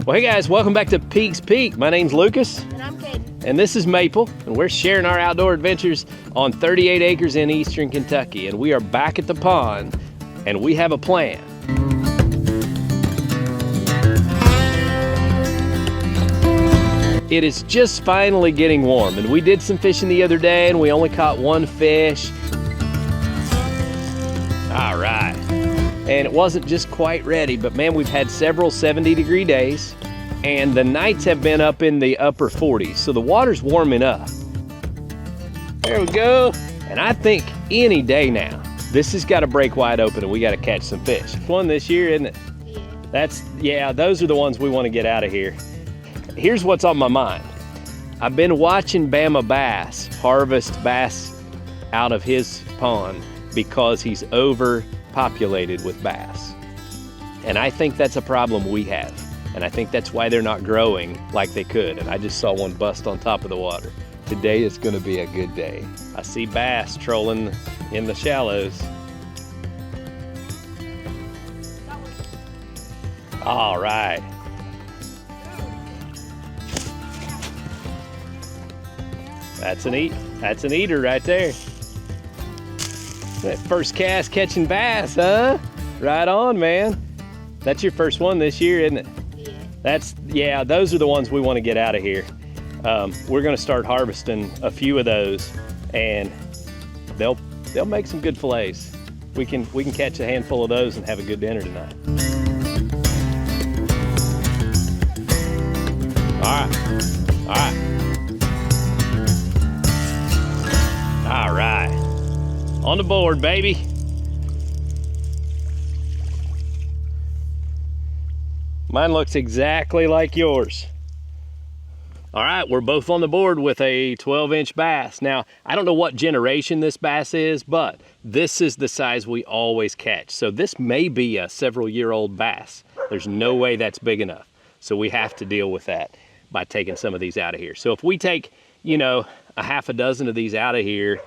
Well, hey guys, welcome back to Peaks Peak. My name's Lucas. And I'm Caden. And this is Maple, and we're sharing our outdoor adventures on 38 acres in eastern Kentucky. And we are back at the pond, and we have a plan. It is just finally getting warm, and we did some fishing the other day, and we only caught one fish. All right. And it wasn't just quite ready, but man, we've had several 70-degree days, and the nights have been up in the upper 40s, so the water's warming up. There we go. And I think any day now, this has got to break wide open and we got to catch some fish. One this year, isn't it? Yeah. Those are the ones we want to get out of here. Here's what's on my mind. I've been watching Bama Bass harvest bass out of his pond because he's overpopulated with bass. And I think that's a problem we have. And I think that's why they're not growing like they could. And I just saw one bust on top of the water. Today is gonna be a good day. I see bass trolling in the shallows. All right. That's an eater right there. That first cast catching bass, huh? Right on, man. That's your first one this year, isn't it? Yeah, those are the ones we want to get out of here. We're going to start harvesting a few of those, and they'll make some good fillets. We can catch a handful of those and have a good dinner tonight. All right. On the board, baby. Mine looks exactly like yours. All right, we're both on the board with a 12-inch bass. Now, I don't know what generation this bass is, but this is the size we always catch. So this may be a several-year-old bass. There's no way that's big enough. So we have to deal with that by taking some of these out of here. So if we take, a half a dozen of these out of here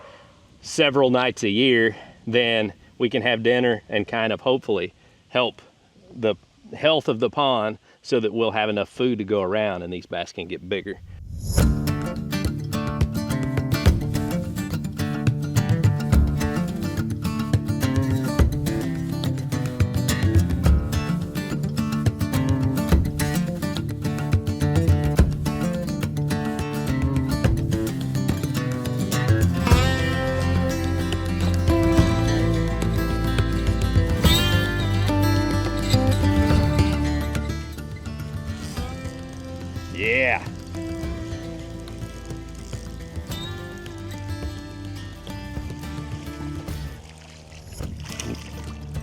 several nights a year, then we can have dinner and kind of hopefully help the health of the pond so that we'll have enough food to go around and these bass can get bigger. Yeah.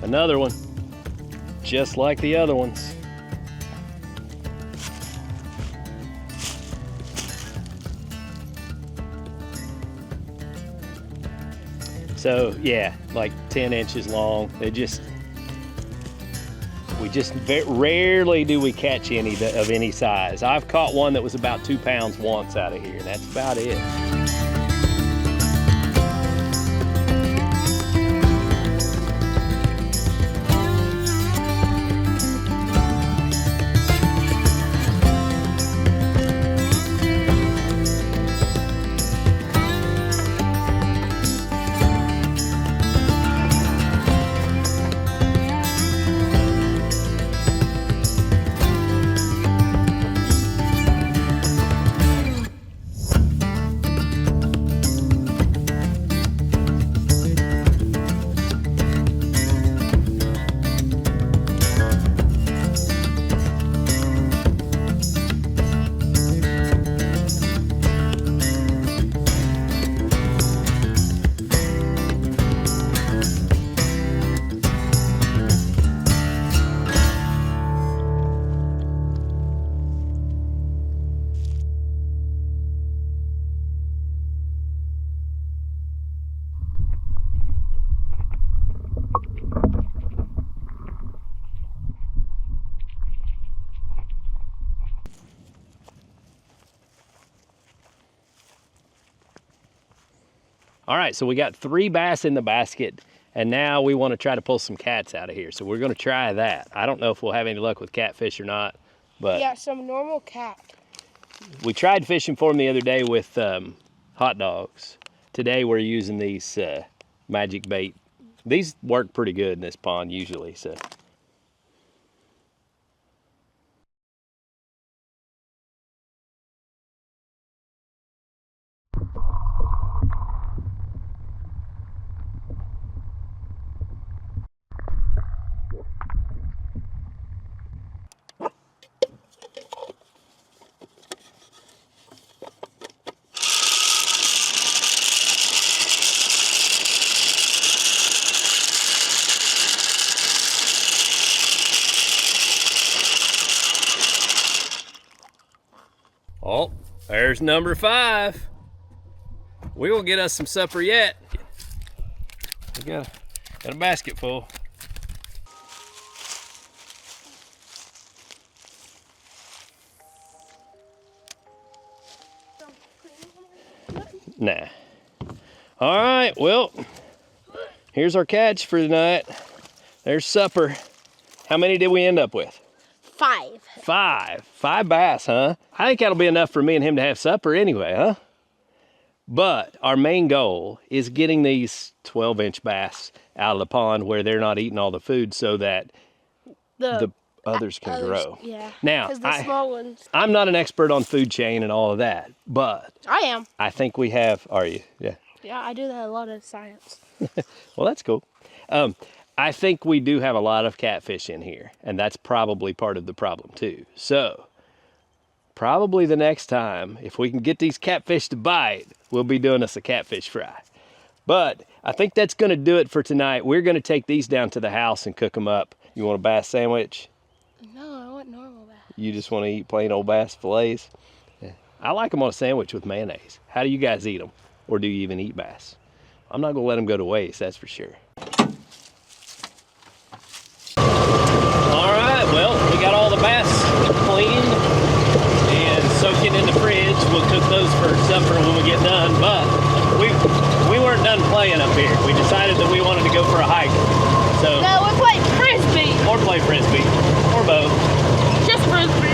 Another one, just like the other ones. So yeah, like 10 inches long. Rarely do we catch any of any size. I've caught one that was about 2 pounds once out of here, and that's about it. All right, so we got 3 bass in the basket, and now we want to try to pull some cats out of here. So we're going to try that. I don't know if we'll have any luck with catfish or not. But yeah, some normal cat. we tried fishing for them the other day with hot dogs. Today we're using these magic bait. These work pretty good in this pond usually. So. Oh, there's number 5. We will get us some supper yet. We got a basket full. Nah. All right, well, here's our catch for tonight. There's supper. How many did we end up with? 5. 5 bass, huh? I think that'll be enough for me and him to have supper anyway, huh? But our main goal is getting these 12-inch bass out of the pond where they're not eating all the food so that the others can grow. Yeah. Now, Because the small ones. I'm not an expert on food chain and all of that, but I am. I think we have. Are you? Yeah. Yeah, I do that a lot of science. Well, that's cool. I think we do have a lot of catfish in here, and that's probably part of the problem too. So, probably the next time, if we can get these catfish to bite, we'll be doing us a catfish fry. But I think that's going to do it for tonight. We're going to take these down to the house and cook them up. You want a bass sandwich? No, I want normal bass. You just want to eat plain old bass fillets? Yeah. I like them on a sandwich with mayonnaise. How do you guys eat them? Or do you even eat bass? I'm not going to let them go to waste, that's for sure. All right, well, we got all the bass cleaned and soaking in the fridge. We'll cook those for supper when we get done, but we weren't done playing up here. We decided that we wanted to go for a hike. So No, we're playing frisbee. or play frisbee, or both. Just frisbee.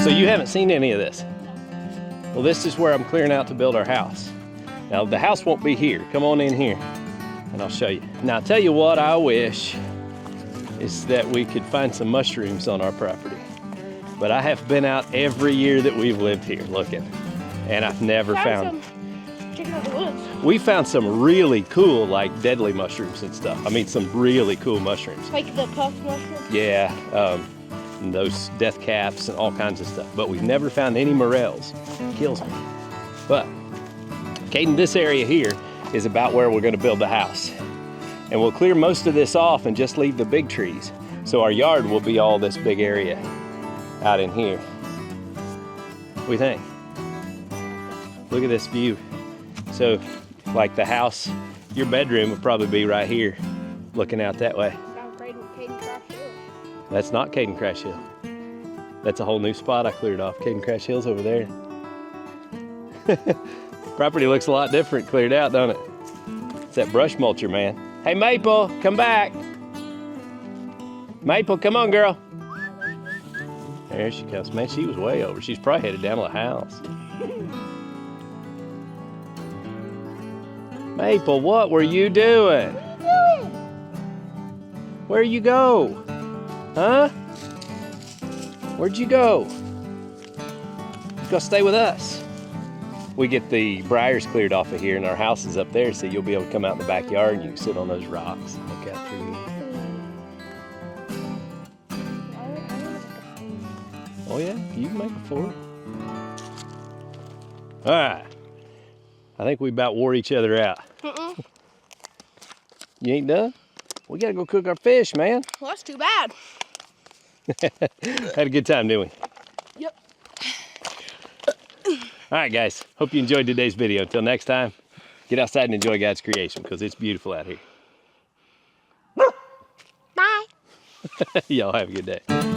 So you haven't seen any of this? Well, this is where I'm clearing out to build our house. Now, the house won't be here. Come on in here and I'll show you. Now, I'll tell you what I wish is that we could find some mushrooms on our property. But I have been out every year that we've lived here looking, and I've never found some chicken out of the woods. We found some really cool, like deadly mushrooms and stuff. I mean, some really cool mushrooms. Like the puff mushroom? Yeah, and those death caps and all kinds of stuff. But we've never found any morels. It kills me. But, Caden, this area here is about where we're gonna build the house. And we'll clear most of this off and just leave the big trees. So our yard will be all this big area out in here. What do you think? Look at this view. So, like the house, your bedroom would probably be right here, looking out that way. Caden Crash Hill. That's not Caden Crash Hill. That's a whole new spot I cleared off. Caden Crash Hill's over there. Property looks a lot different cleared out, don't it? It's that brush mulcher, man. Hey, Maple, come back. Maple, come on, girl. There she comes. Man, she was way over. She's probably headed down to the house. Maple, what were you doing? Where'd you go? Huh? Where'd you go? You gotta stay with us. We get the briars cleared off of here and our house is up there, so you'll be able to come out in the backyard and you can sit on those rocks and look out through. Oh yeah, you can make a fort. All right. I think we about wore each other out. You ain't done? We gotta go cook our fish, man. Well, that's too bad. Had a good time, didn't we? Yep. All right, guys. Hope you enjoyed today's video. Until next time, get outside and enjoy God's creation because it's beautiful out here. Bye. Y'all have a good day.